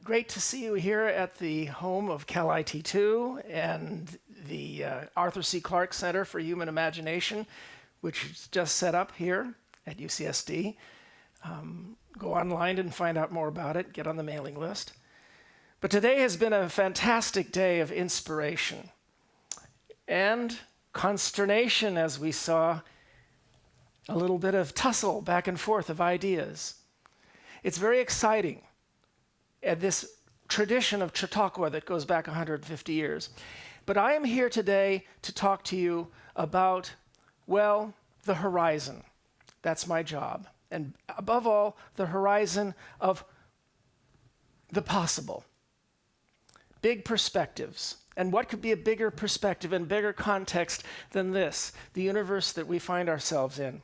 Great to see you here at the home of Cal IT2 and the Arthur C. Clarke Center for Human Imagination, which is just set up here at UCSD. Go online and find out more about it, get on the mailing list. But today has been a fantastic day of inspiration and consternation, as we saw a little bit of tussle back and forth of ideas. It's very exciting. And this tradition of Chautauqua that goes back 150 years. But I am here today to talk to you about, well, the horizon. That's my job. And above all, the horizon of the possible. Big perspectives. And what could be a bigger perspective and bigger context than this, the universe that we find ourselves in?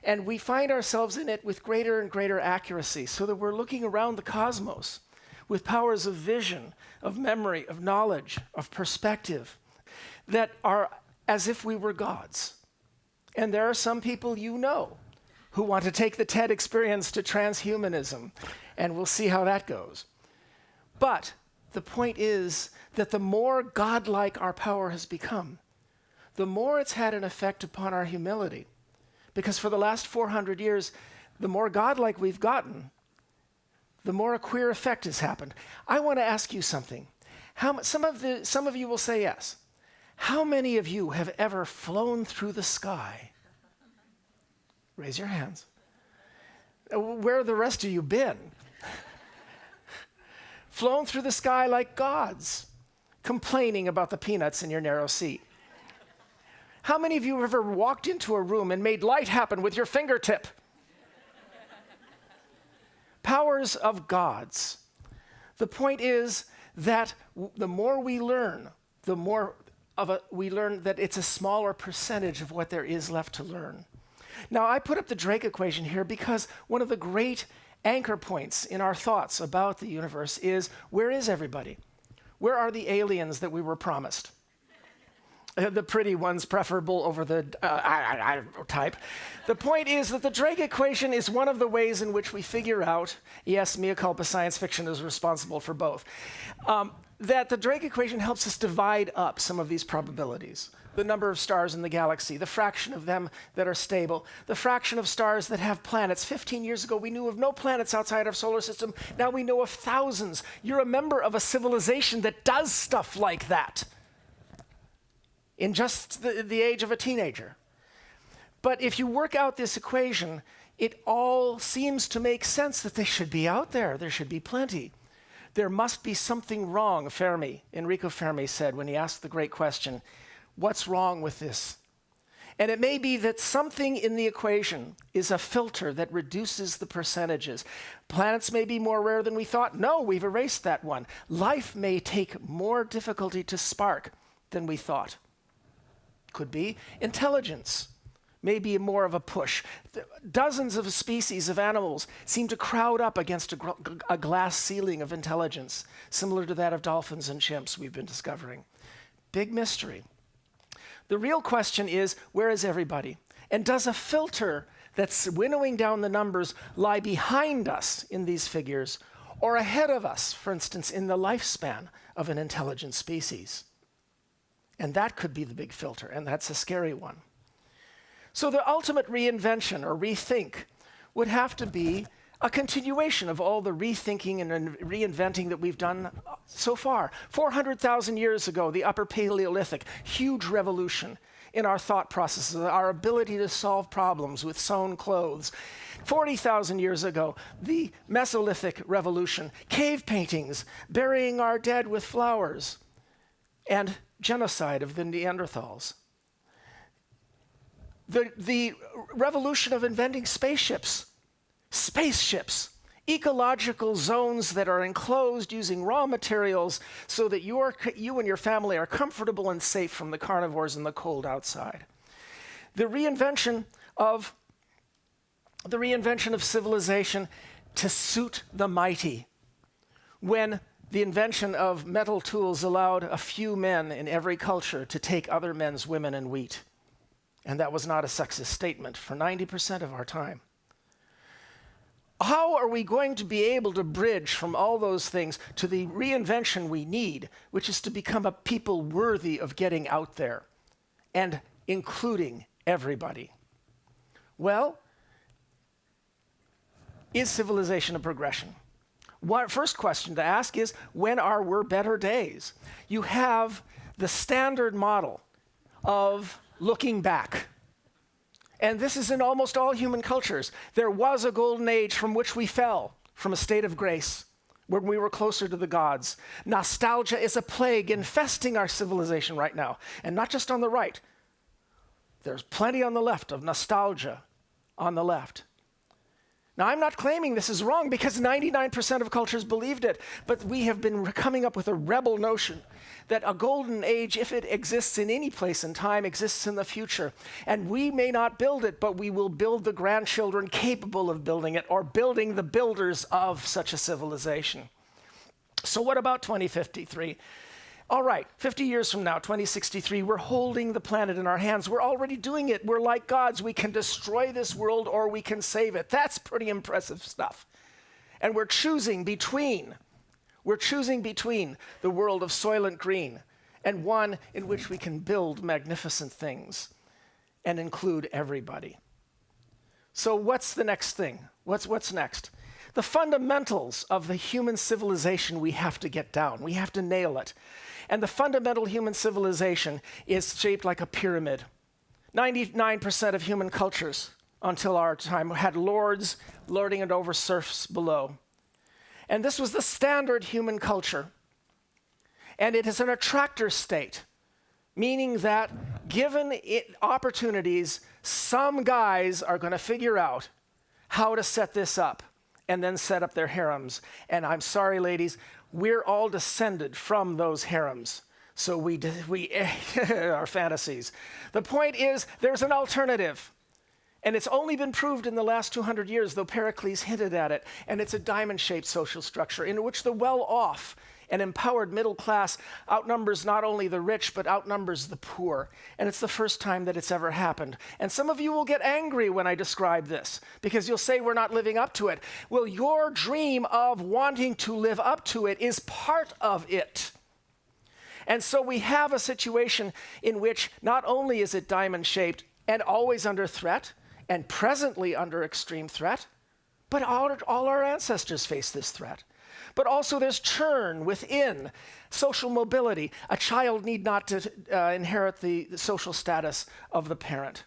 And we find ourselves in it with greater and greater accuracy, so that we're looking around the cosmos with powers of vision, of memory, of knowledge, of perspective, that are as if we were gods. And there are some people you know who want to take the TED experience to transhumanism, and we'll see how that goes. But the point is that the more godlike our power has become, the more it's had an effect upon our humility. Because for the last 400 years, the more godlike we've gotten, the more a queer effect has happened. I want to ask you something. Some of you will say yes. How many of you have ever flown through the sky? Raise your hands. Where have the rest of you been? Flown through the sky like gods, complaining about the peanuts in your narrow seat. How many of you have ever walked into a room and made light happen with your fingertip? Powers of gods. The point is that the more we learn, the more we learn that it's a smaller percentage of what there is left to learn. Now, I put up the Drake equation here because one of the great anchor points in our thoughts about the universe is, where is everybody? Where are the aliens that we were promised? The pretty ones preferable over the type. The point is that the Drake equation is one of the ways in which we figure out, yes, mea culpa, science fiction is responsible for both, that the Drake equation helps us divide up some of these probabilities. The number of stars in the galaxy, the fraction of them that are stable, the fraction of stars that have planets. 15 years ago, we knew of no planets outside our solar system. Now we know of thousands. You're a member of a civilization that does stuff like that in just the age of a teenager. But if you work out this equation, it all seems to make sense that they should be out there. There should be plenty. There must be something wrong, Enrico Fermi said when he asked the great question, what's wrong with this? And it may be that something in the equation is a filter that reduces the percentages. Planets may be more rare than we thought. No, we've erased that one. Life may take more difficulty to spark than we thought. Could be intelligence, maybe more of a push. Dozens of species of animals seem to crowd up against a glass ceiling of intelligence, similar to that of dolphins and chimps we've been discovering. Big mystery. The real question is, where is everybody? And does a filter that's winnowing down the numbers lie behind us in these figures, or ahead of us, for instance, in the lifespan of an intelligent species? And that could be the big filter, and that's a scary one. So the ultimate reinvention or rethink would have to be a continuation of all the rethinking and reinventing that we've done so far. 400,000 years ago, the Upper Paleolithic, huge revolution in our thought processes, our ability to solve problems with sewn clothes. 40,000 years ago, the Mesolithic revolution, cave paintings, burying our dead with flowers, and genocide of the Neanderthals. The revolution of inventing spaceships, ecological zones that are enclosed using raw materials so that you and your family are comfortable and safe from the carnivores and the cold outside. The reinvention of civilization to suit the mighty, when the invention of metal tools allowed a few men in every culture to take other men's women and wheat. And that was not a sexist statement for 90% of our time. how are we going to be able to bridge from all those things to the reinvention we need, which is to become a people worthy of getting out there and including everybody? Well, is civilization a progression? First question to ask is, when were better days? You have the standard model of looking back. And this is in almost all human cultures. There was a golden age from which we fell from a state of grace, when we were closer to the gods. Nostalgia is a plague infesting our civilization right now, and not just on the right. There's plenty on the left of nostalgia on the left. Now, I'm not claiming this is wrong because 99% of cultures believed it, but we have been coming up with a rebel notion that a golden age, if it exists in any place and time, exists in the future. And we may not build it, but we will build the grandchildren capable of building it, or building the builders of such a civilization. So what about 2053? All right, 50 years from now, 2063, we're holding the planet in our hands. We're already doing it. We're like gods. We can destroy this world or we can save it. That's pretty impressive stuff. And we're choosing between the world of Soylent Green and one in which we can build magnificent things and include everybody. So what's the next thing? What's next? The fundamentals of the human civilization we have to get down. We have to nail it. And the fundamental human civilization is shaped like a pyramid. 99% of human cultures until our time had lords lording it over serfs below. And this was the standard human culture. And it is an attractor state, meaning that given it opportunities, some guys are going to figure out how to set this up and then set up their harems. And I'm sorry, ladies, we're all descended from those harems. So we our fantasies. The point is, there's an alternative. And it's only been proved in the last 200 years, though Pericles hinted at it. And it's a diamond-shaped social structure in which the well-off and empowered middle class outnumbers not only the rich, but outnumbers the poor. And it's the first time that it's ever happened. And some of you will get angry when I describe this, because you'll say we're not living up to it. Well, your dream of wanting to live up to it is part of it. And so we have a situation in which not only is it diamond-shaped and always under threat, and presently under extreme threat, but all our ancestors face this threat. But also there's churn within social mobility. A child need not to inherit the social status of the parent.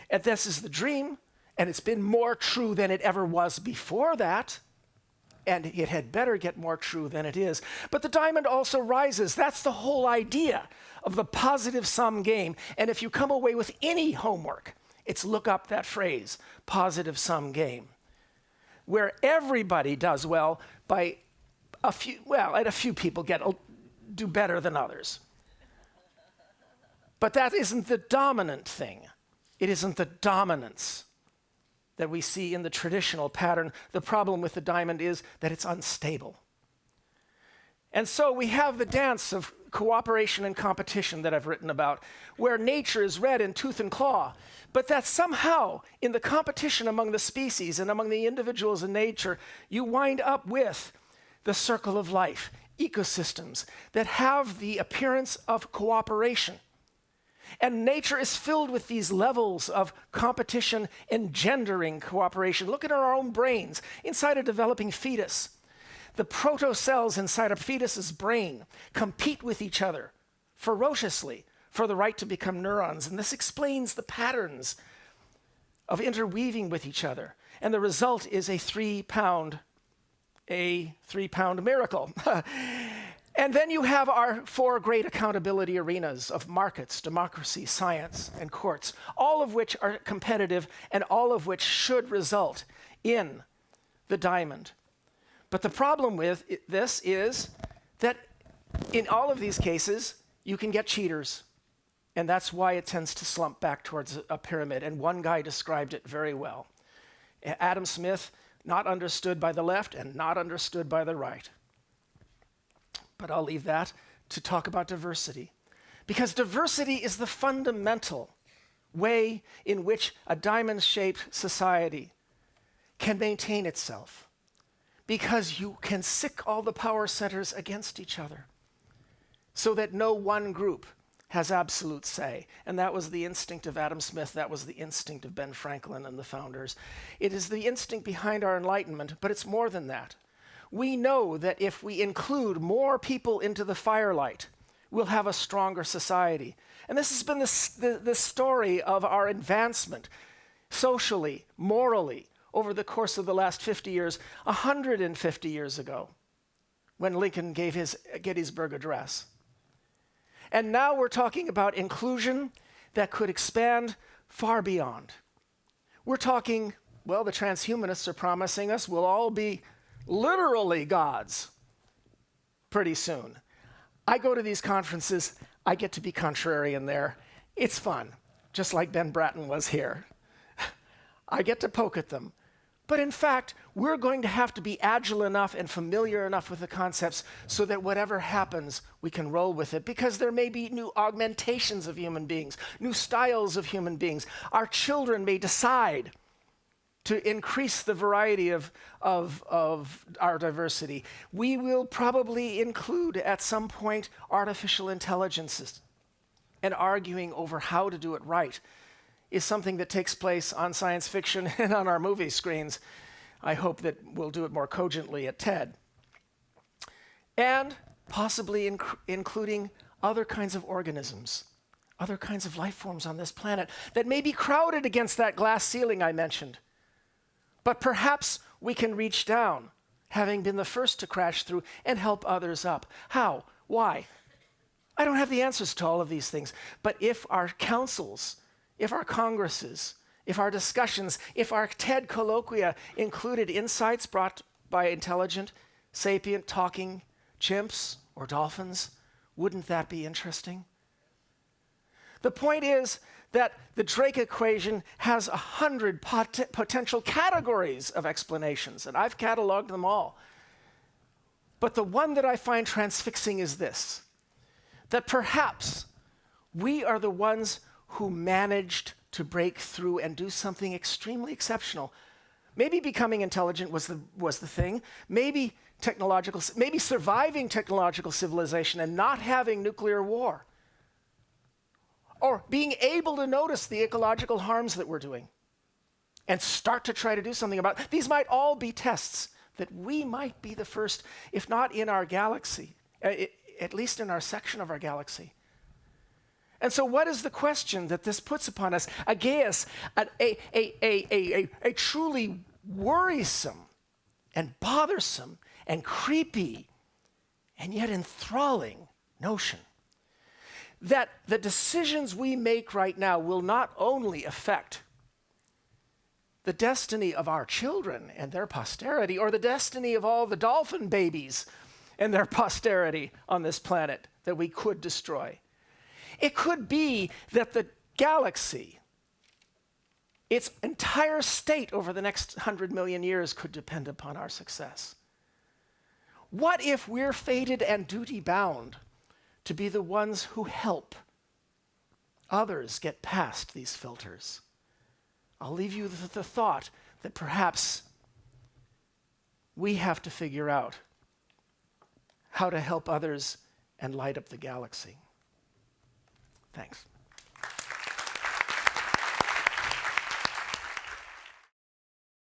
And this is the dream, and it's been more true than it ever was before that. And it had better get more true than it is. But the diamond also rises. That's the whole idea of the positive sum game. And if you come away with any homework, it's look up that phrase, positive sum game, where everybody does well by a few people do better than others. But that isn't the dominant thing. It isn't the dominance that we see in the traditional pattern. The problem with the diamond is that it's unstable. And so we have the dance of cooperation and competition that I've written about, where nature is red in tooth and claw, but that somehow in the competition among the species and among the individuals in nature, you wind up with the circle of life, ecosystems that have the appearance of cooperation. And nature is filled with these levels of competition engendering cooperation. Look at our own brains. Inside a developing fetus, the protocells inside a fetus's brain compete with each other ferociously for the right to become neurons. And this explains the patterns of interweaving with each other. And the result is a 3-pound miracle. And then you have our 4 great accountability arenas of markets, democracy, science, and courts, all of which are competitive and all of which should result in the diamond. But the problem with this is that in all of these cases, you can get cheaters. And that's why it tends to slump back towards a pyramid. And one guy described it very well. Adam Smith, not understood by the left and not understood by the right. But I'll leave that to talk about diversity. Because diversity is the fundamental way in which a diamond-shaped society can maintain itself because you can sick all the power centers against each other so that no one group has absolute say. And that was the instinct of Adam Smith. That was the instinct of Ben Franklin and the founders. It is the instinct behind our enlightenment, but it's more than that. We know that if we include more people into the firelight, we'll have a stronger society. And this has been the story of our advancement, socially, morally, over the course of the last 50 years, 150 years ago, when Lincoln gave his Gettysburg Address. And now we're talking about inclusion that could expand far beyond. We're talking, well, the transhumanists are promising us we'll all be literally gods pretty soon. I go to these conferences, I get to be contrarian there. It's fun, just like Ben Bratton was here. I get to poke at them. But in fact, we're going to have to be agile enough and familiar enough with the concepts so that whatever happens, we can roll with it, because there may be new augmentations of human beings, new styles of human beings. Our children may decide to increase the variety of our diversity. We will probably include at some point artificial intelligences, and arguing over how to do it right is something that takes place on science fiction and on our movie screens. I hope that we'll do it more cogently at TED. And possibly including other kinds of organisms, other kinds of life forms on this planet that may be crowded against that glass ceiling I mentioned. But perhaps we can reach down, having been the first to crash through, and help others up. How? Why? I don't have the answers to all of these things, but if our councils, if our congresses, if our discussions, if our TED colloquia included insights brought by intelligent, sapient, talking chimps or dolphins, wouldn't that be interesting? The point is that the Drake equation has 100 potential categories of explanations, and I've cataloged them all. But the one that I find transfixing is this, that perhaps we are the ones who managed to break through and do something extremely exceptional. Maybe becoming intelligent was the thing. Maybe surviving technological civilization and not having nuclear war. Or being able to notice the ecological harms that we're doing and start to try to do something about it. These might all be tests that we might be the first, if not in our galaxy, at least in our section of our galaxy. And so what is the question that this puts upon us? A truly worrisome and bothersome and creepy and yet enthralling notion that the decisions we make right now will not only affect the destiny of our children and their posterity, or the destiny of all the dolphin babies and their posterity on this planet that we could destroy. It could be that the galaxy, its entire state over the next 100 million years, could depend upon our success. What if we're fated and duty-bound to be the ones who help others get past these filters? I'll leave you with the thought that perhaps we have to figure out how to help others and light up the galaxy. Thanks.